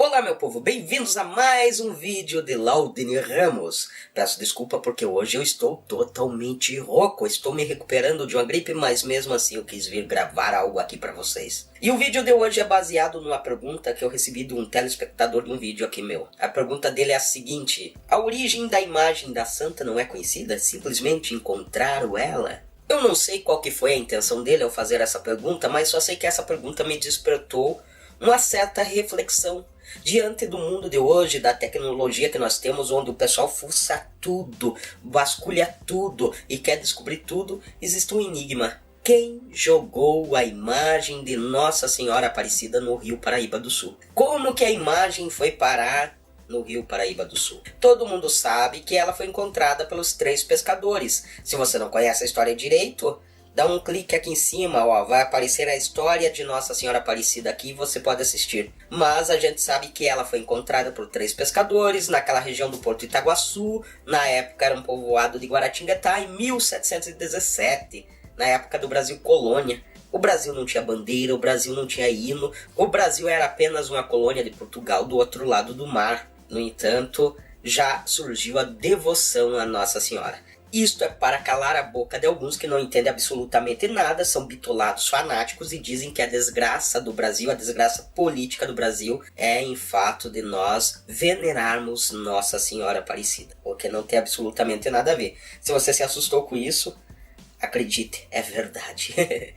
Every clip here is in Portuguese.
Olá meu povo, bem-vindos a mais um vídeo de Laudemir Ramos. Peço desculpa porque hoje eu estou totalmente rouco, estou me recuperando de uma gripe, mas mesmo assim eu quis vir gravar algo aqui pra vocês. E o vídeo de hoje é baseado numa pergunta que eu recebi de um telespectador de um vídeo aqui meu. A pergunta dele é a seguinte: a origem da imagem da santa não é conhecida? Simplesmente encontraram ela? Eu não sei qual que foi a intenção dele ao fazer essa pergunta, mas só sei que essa pergunta me despertou uma certa reflexão. Diante do mundo de hoje, da tecnologia que nós temos, onde o pessoal fuça tudo, vasculha tudo e quer descobrir tudo, existe um enigma. Quem jogou a imagem de Nossa Senhora Aparecida no Rio Paraíba do Sul? Como que a imagem foi parar no Rio Paraíba do Sul? Todo mundo sabe que ela foi encontrada pelos 3 pescadores. Se você não conhece a história direito, dá um clique aqui em cima, ó, vai aparecer a história de Nossa Senhora Aparecida aqui e você pode assistir. Mas a gente sabe que ela foi encontrada por 3 pescadores naquela região do Porto Itaguaçu. Na época era um povoado de Guaratinguetá, em 1717, na época do Brasil Colônia. O Brasil não tinha bandeira, o Brasil não tinha hino, o Brasil era apenas uma colônia de Portugal do outro lado do mar. No entanto, já surgiu a devoção a Nossa Senhora. Isto é para calar a boca de alguns que não entendem absolutamente nada, são bitolados fanáticos e dizem que a desgraça do Brasil, a desgraça política do Brasil, é em fato de nós venerarmos Nossa Senhora Aparecida, o que não tem absolutamente nada a ver. Se você se assustou com isso, acredite, é verdade.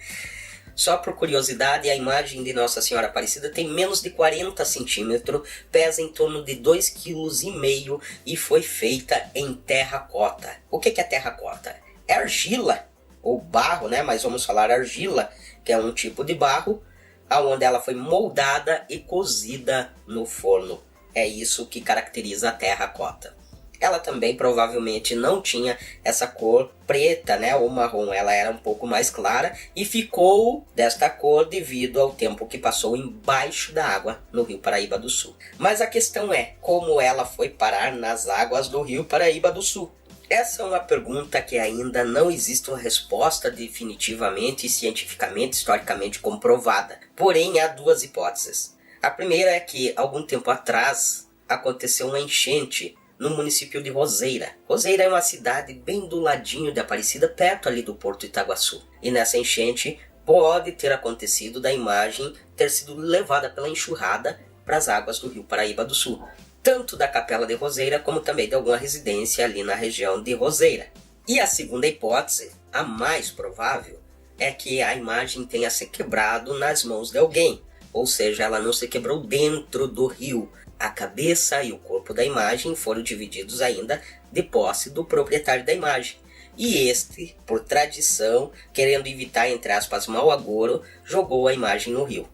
Só por curiosidade, a imagem de Nossa Senhora Aparecida tem menos de 40 centímetros, pesa em torno de 2,5 kg e foi feita em terracota. O que é terracota? É argila, ou barro, né? Mas vamos falar argila, que é um tipo de barro, onde ela foi moldada e cozida no forno. É isso que caracteriza a terracota. Ela também provavelmente não tinha essa cor preta, né, ou marrom, ela era um pouco mais clara e ficou desta cor devido ao tempo que passou embaixo da água no Rio Paraíba do Sul. Mas a questão é, como ela foi parar nas águas do Rio Paraíba do Sul? Essa é uma pergunta que ainda não existe uma resposta definitivamente, cientificamente, historicamente comprovada. Porém, há 2 hipóteses. A primeira é que, algum tempo atrás, aconteceu uma enchente no município de Roseira. Roseira é uma cidade bem do ladinho de Aparecida, perto ali do Porto Itaguaçu. E nessa enchente pode ter acontecido da imagem ter sido levada pela enxurrada para as águas do Rio Paraíba do Sul. Tanto da Capela de Roseira, como também de alguma residência ali na região de Roseira. E a segunda hipótese, a mais provável, é que a imagem tenha se quebrado nas mãos de alguém. Ou seja, ela não se quebrou dentro do rio. A cabeça e o corpo da imagem foram divididos ainda de posse do proprietário da imagem. E este, por tradição, querendo evitar, entre aspas, mau agouro, jogou a imagem no rio.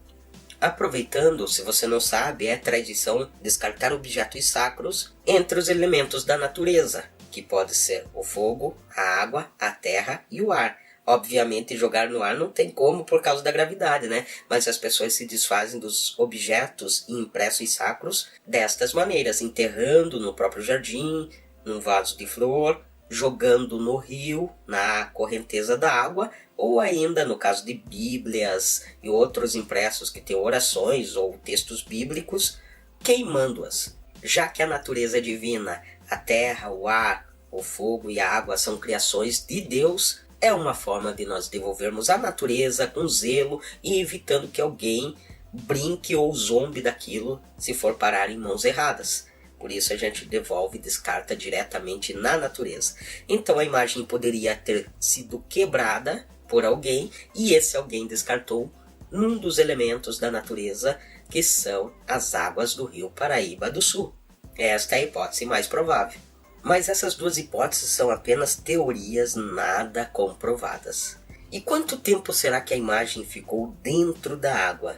Aproveitando, se você não sabe, é tradição descartar objetos sacros entre os elementos da natureza, que pode ser o fogo, a água, a terra e o ar. Obviamente, jogar no ar não tem como por causa da gravidade, né? Mas as pessoas se desfazem dos objetos impressos sacros destas maneiras, enterrando no próprio jardim, num vaso de flor, jogando no rio, na correnteza da água, ou ainda, no caso de bíblias e outros impressos que têm orações ou textos bíblicos, queimando-as. Já que a natureza é divina, a terra, o ar, o fogo e a água são criações de Deus, é uma forma de nós devolvermos a natureza com zelo e evitando que alguém brinque ou zombe daquilo se for parar em mãos erradas. Por isso a gente devolve e descarta diretamente na natureza. Então a imagem poderia ter sido quebrada por alguém e esse alguém descartou um dos elementos da natureza, que são as águas do Rio Paraíba do Sul. Esta é a hipótese mais provável. Mas essas 2 hipóteses são apenas teorias nada comprovadas. E quanto tempo será que a imagem ficou dentro da água?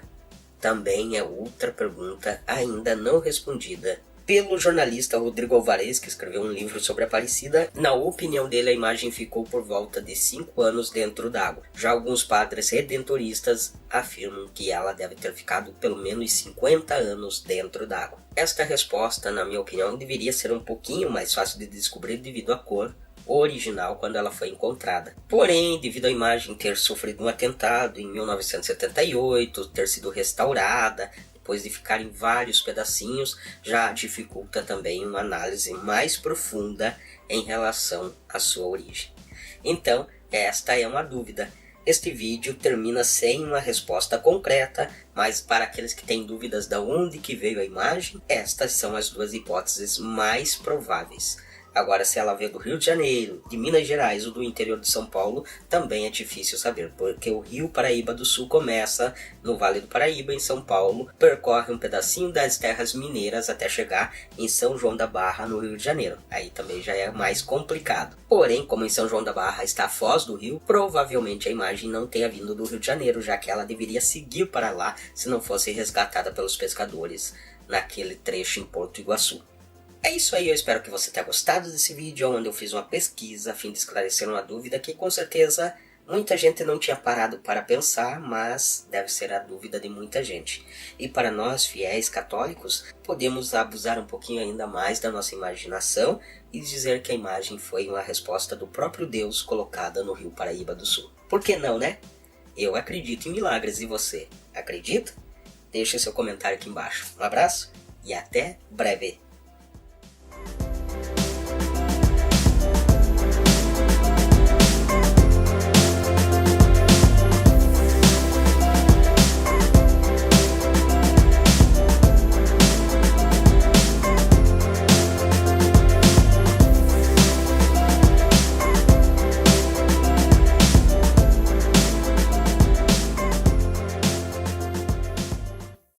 Também é outra pergunta ainda não respondida pelo jornalista Rodrigo Alvarez, que escreveu um livro sobre Aparecida. Na opinião dele, a imagem ficou por volta de 5 anos dentro d'água. Já alguns padres redentoristas afirmam que ela deve ter ficado pelo menos 50 anos dentro d'água. Esta resposta, na minha opinião, deveria ser um pouquinho mais fácil de descobrir devido à cor original quando ela foi encontrada. Porém, devido à imagem ter sofrido um atentado em 1978, ter sido restaurada, depois de ficar em vários pedacinhos, já dificulta também uma análise mais profunda em relação à sua origem. Então, esta é uma dúvida. Este vídeo termina sem uma resposta concreta, mas para aqueles que têm dúvidas de onde que veio a imagem, estas são as duas hipóteses mais prováveis. Agora, se ela veio do Rio de Janeiro, de Minas Gerais ou do interior de São Paulo, também é difícil saber, porque o Rio Paraíba do Sul começa no Vale do Paraíba, em São Paulo, percorre um pedacinho das terras mineiras até chegar em São João da Barra, no Rio de Janeiro. Aí também já é mais complicado. Porém, como em São João da Barra está a Foz do Rio, provavelmente a imagem não tenha vindo do Rio de Janeiro, já que ela deveria seguir para lá se não fosse resgatada pelos pescadores naquele trecho em Porto Iguaçu. É isso aí, eu espero que você tenha gostado desse vídeo, onde eu fiz uma pesquisa a fim de esclarecer uma dúvida que com certeza muita gente não tinha parado para pensar, mas deve ser a dúvida de muita gente. E para nós, fiéis católicos, podemos abusar um pouquinho ainda mais da nossa imaginação e dizer que a imagem foi uma resposta do próprio Deus colocada no Rio Paraíba do Sul. Por que não, né? Eu acredito em milagres, e você? Acredita? Deixe seu comentário aqui embaixo. Um abraço e até breve!